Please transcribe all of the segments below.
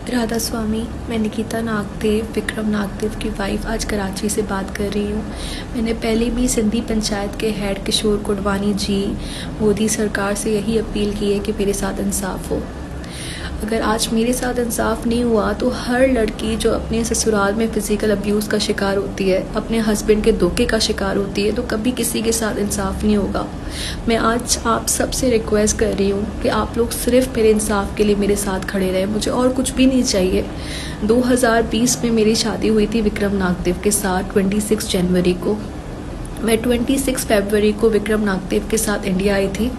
राधा स्वामी, मैं निकिता नागदेव, विक्रम नागदेव की वाइफ आज कराची से बात कर रही हूँ। मैंने पहले भी सिंधी पंचायत के हेड किशोर कुडवानी जी, मोदी सरकार से यही अपील की है कि मेरे साथ इंसाफ हो। अगर आज मेरे साथ इंसाफ नहीं हुआ तो हर लड़की जो अपने ससुराल में फ़िज़िकल अब्यूज़ का शिकार होती है, अपने हस्बैंड के धोखे का शिकार होती है, तो कभी किसी के साथ इंसाफ नहीं होगा। मैं आज आप सबसे रिक्वेस्ट कर रही हूँ कि आप लोग सिर्फ मेरे इंसाफ के लिए मेरे साथ खड़े रहें, मुझे और कुछ भी नहीं चाहिए। 2020 में मेरी शादी हुई थी विक्रम नागदेव के साथ 26 जनवरी को। मैं 26 फरवरी को विक्रम नागदेव के साथ इंडिया आई थी।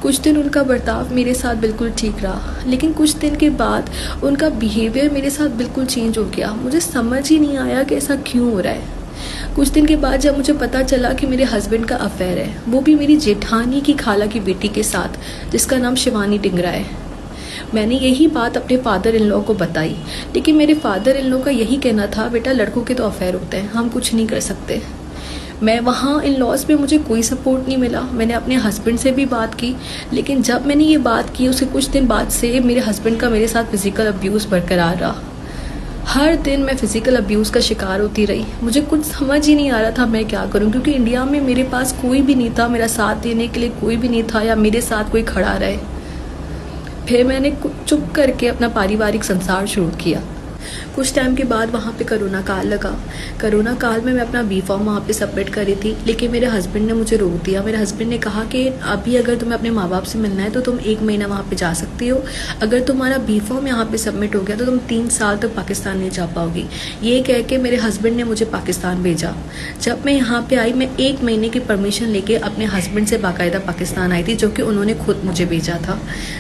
कुछ दिन उनका बर्ताव मेरे साथ बिल्कुल ठीक रहा, लेकिन कुछ दिन के बाद उनका बिहेवियर मेरे साथ बिल्कुल चेंज हो गया। मुझे समझ ही नहीं आया कि ऐसा क्यों हो रहा है। कुछ दिन के बाद जब मुझे पता चला कि मेरे हस्बैंड का अफेयर है, वो भी मेरी जेठानी की खाला की बेटी के साथ, जिसका नाम शिवानी डिंगरा है। मैंने यही बात अपने फादर इन लॉ को बताई, लेकिन मेरे फादर इन लॉ का यही कहना था, बेटा लड़कों के तो अफेयर होते हैं, हम कुछ नहीं कर सकते। मैं वहाँ इन लॉज में मुझे कोई सपोर्ट नहीं मिला। मैंने अपने हस्बैंड से भी बात की, लेकिन जब मैंने ये बात की उसके कुछ दिन बाद से मेरे हस्बैंड का मेरे साथ फ़िज़िकल अब्यूज़ बरकरार रहा। हर दिन मैं फ़िज़िकल अब्यूज़ का शिकार होती रही। मुझे कुछ समझ ही नहीं आ रहा था मैं क्या करूं, क्योंकि इंडिया में मेरे पास कोई भी नहीं था, मेरा साथ देने के लिए कोई भी नहीं था या मेरे साथ कोई खड़ा रहे। फिर मैंने चुप करके अपना पारिवारिक संसार शुरू किया। कुछ टाइम के बाद वहाँ पे कोरोना काल लगा। कोरोना काल में मैं अपना बी फॉर्म वहाँ पे सबमिट करी थी, लेकिन मेरे हस्बैंड ने मुझे रोक दिया। मेरे हस्बैंड ने कहा कि अभी अगर तुम्हें अपने माँ बाप से मिलना है तो तुम 1 महीना वहाँ पे जा सकती हो, अगर तुम्हारा बी फॉर्म यहाँ पे सबमिट हो गया तो तुम 3 साल तक पाकिस्तान नहीं जा पाओगी। ये कह के मेरे हस्बैंड ने मुझे पाकिस्तान भेजा। जब मैं यहाँ पे आई, मैं 1 महीने की परमिशन लेके अपने हस्बैंड से बाकायदा पाकिस्तान आई थी, जो कि उन्होंने खुद मुझे भेजा था।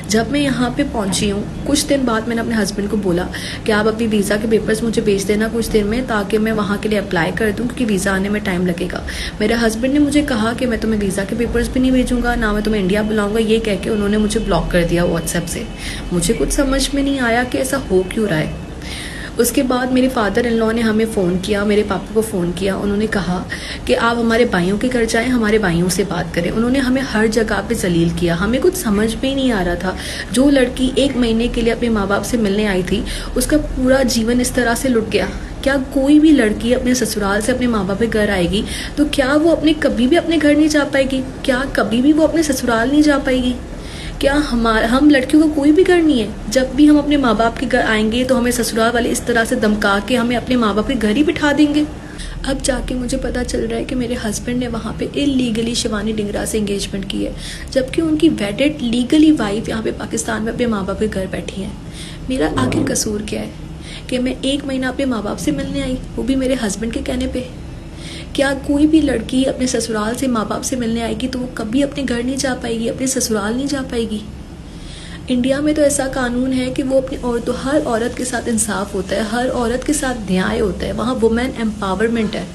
जब मैं यहाँ पे पहुँची हूँ, कुछ दिन बाद मैंने अपने हस्बैंड को बोला कि आप अपनी वीज़ा के पेपर्स मुझे भेज देना कुछ दिन में, ताकि मैं वहाँ के लिए अप्लाई कर दूँ, क्योंकि वीज़ा आने में टाइम लगेगा। मेरे हस्बैंड ने मुझे कहा कि मैं तुम्हें वीज़ा के पेपर्स भी नहीं भेजूंगा, ना मैं तुम्हें इंडिया बुलाऊंगा। ये कह के उन्होंने मुझे ब्लॉक कर दिया व्हाट्सएप से। मुझे कुछ समझ में नहीं आया कि ऐसा हो क्यों रहा है। उसके बाद मेरे फादर इन लॉ ने हमें फ़ोन किया, मेरे पापा को फ़ोन किया। उन्होंने कहा कि आप हमारे भाइयों के घर जाएं, हमारे भाइयों से बात करें। उन्होंने हमें हर जगह पे जलील किया। हमें कुछ समझ में ही नहीं आ रहा था। जो लड़की 1 महीने के लिए अपने माँ बाप से मिलने आई थी, उसका पूरा जीवन इस तरह से लुट गया। क्या कोई भी लड़की अपने ससुराल से अपने माँ बाप के घर आएगी तो क्या वो कभी भी अपने घर नहीं जा पाएगी? क्या कभी भी वो अपने ससुराल नहीं जा पाएगी? क्या हम लड़कियों का कोई भी घर नहीं है? जब भी हम अपने माँ बाप के घर आएंगे तो हमें ससुराल वाले इस तरह से धमका के हमें अपने माँ बाप के घर ही बिठा देंगे। अब जाके मुझे पता चल रहा है कि मेरे हस्बैंड ने वहाँ पे इलीगली शिवानी डिंगरा से एंगेजमेंट की है, जबकि उनकी वेडेड लीगली वाइफ यहाँ पे पाकिस्तान में अपने माँ बाप के घर बैठी है। मेरा आखिर कसूर क्या है कि मैं 1 महीना अपने माँ बाप से मिलने आई, वो भी मेरे हस्बैंड के कहने पे? क्या कोई भी लड़की अपने ससुराल से माँ बाप से मिलने आएगी तो वो कभी अपने घर नहीं जा पाएगी, अपने ससुराल नहीं जा पाएगी? इंडिया में तो ऐसा कानून है कि वो अपनी औरतों, हर औरत के साथ इंसाफ होता है, हर औरत के साथ न्याय होता है, वहाँ वुमेन एम्पावरमेंट है।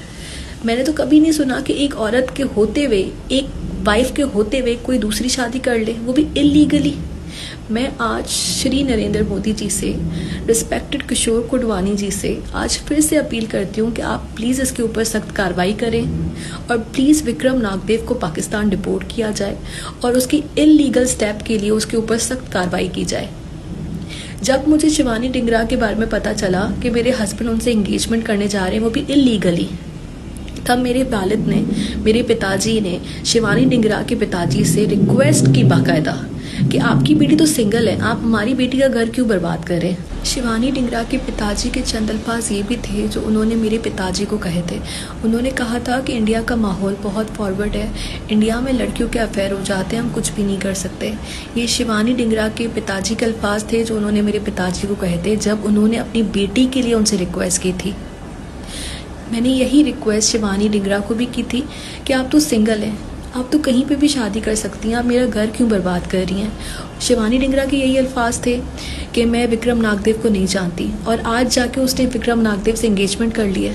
मैंने तो कभी नहीं सुना कि एक औरत के होते हुए, एक वाइफ के होते हुए कोई दूसरी शादी कर ले, वो भी इलीगली। मैं आज श्री नरेंद्र मोदी जी से, रिस्पेक्टेड किशोर कुडवानी जी से आज फिर से अपील करती हूँ कि आप प्लीज़ इसके ऊपर सख्त कार्रवाई करें और प्लीज़ विक्रम नागदेव को पाकिस्तान डिपोर्ट किया जाए और उसकी इलीगल स्टेप के लिए उसके ऊपर सख्त कार्रवाई की जाए। जब मुझे शिवानी डिंगरा के बारे में पता चला कि मेरे हस्बैंड उनसे एंगेजमेंट करने जा रहे हैं, वो भी इलीगली, तब मेरे वालिद ने, मेरे पिताजी ने शिवानी डिंगरा के पिताजी से रिक्वेस्ट की बाकायदा कि आपकी बेटी तो सिंगल है, आप हमारी बेटी का घर क्यों बर्बाद करें। शिवानी डिंगरा के पिताजी के चंद अल्फाज ये भी थे जो उन्होंने मेरे पिताजी को कहे थे। उन्होंने कहा था कि इंडिया का माहौल बहुत फॉरवर्ड है, इंडिया में लड़कियों के अफेयर हो जाते हैं, हम कुछ भी नहीं कर सकते। ये शिवानी डिंगरा के पिताजी के अल्फाज थे जो उन्होंने मेरे पिताजी को कहे थे जब उन्होंने अपनी बेटी के लिए उनसे रिक्वेस्ट की थी। मैंने यही रिक्वेस्ट शिवानी डिंगरा को भी की थी कि आप तो सिंगल हैं, आप तो कहीं पे भी शादी कर सकती हैं, आप मेरा घर क्यों बर्बाद कर रही हैं। शिवानी डिंगरा के यही अल्फाज थे कि मैं विक्रम नागदेव को नहीं जानती, और आज जाके उसने विक्रम नागदेव से एंगेजमेंट कर लिया।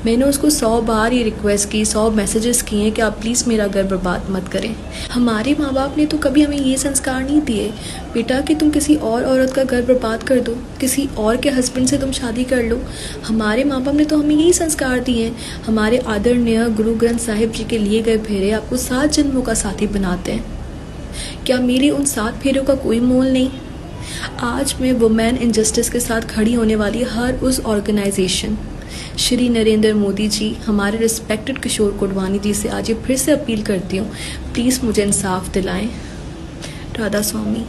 मैंने उसको 100 बार ये रिक्वेस्ट की, 100 मैसेजेस किए हैं कि आप प्लीज़ मेरा घर बर्बाद मत करें। हमारे माँ बाप ने तो कभी हमें ये संस्कार नहीं दिए बेटा कि तुम किसी और औरत का घर बर्बाद कर दो, किसी और के हस्बैंड से तुम शादी कर लो। हमारे माँ बाप ने तो हमें यही संस्कार दिए हैं। हमारे आदरणीय गुरु ग्रंथ साहिब जी के लिए गए फेरे आपको 7 जन्मों का साथी बनाते हैं। क्या मेरे उन 7 फेरों का कोई मोल नहीं? आज मैं वुमेन इन जस्टिस के साथ खड़ी होने वाली हर उस ऑर्गेनाइजेशन श्री नरेंद्र मोदी जी, हमारे रिस्पेक्टेड किशोर कोडवानी जी से आज ये फिर से अपील करती हूँ, प्लीज़ मुझे इंसाफ दिलाएं। राधा स्वामी।